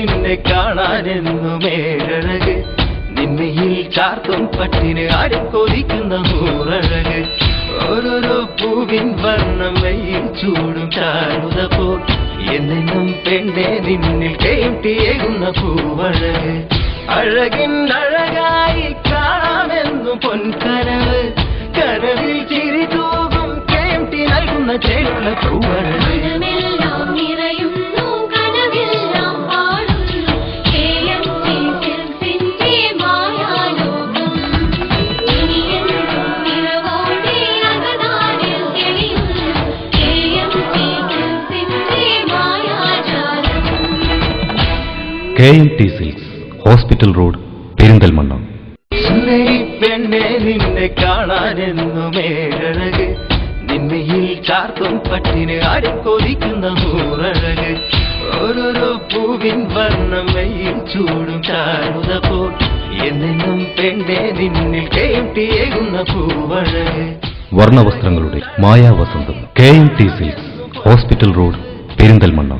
നിന്നെ കാണാനെന്നുമേഴഴക് നിന്മയിൽ ചാർത്തും പട്ടിന് ആടിക്കൊതിക്കുന്ന നൂറഴക് ഓരോരോ പൂവിൻ വർണ്ണം വെയിൽ ചൂടും ചാരുതപ്പോൾ എന്നെന്നും പെണ്ണെ നിന്നിൽ കേട്ടിയേകുന്ന പൂവഴക് അഴകിൻ അഴകായി കാണാമെന്നു പൊൻകനവ് കനവിൽ ചിരി തൂകും കേട്ടി നൽകുന്ന ചേലുള്ള പൂവഴക് KMT Silks, hospital road, Perinthalmanna. സുന്ദരി പെണ്ണെ നിന്നെ കാണാനെന്നുമേഴഴക് നിന്മയിൽ ചാർത്തും പട്ടിന് ആടിക്കൊതിക്കുന്ന നൂറഴക് ഓരോരോ പൂവിൻ വർണ്ണം വെയിൽ ചൂടും ചാരുതപ്പോൾ എന്നെന്നും പെണ്ണെ നിന്നിൽ കേട്ടിയേകുന്ന പൂവഴക്. വർണ്ണവസ്ത്രങ്ങളുടെ മായാവസന്തം. KMT Silks, hospital road, Perinthalmanna.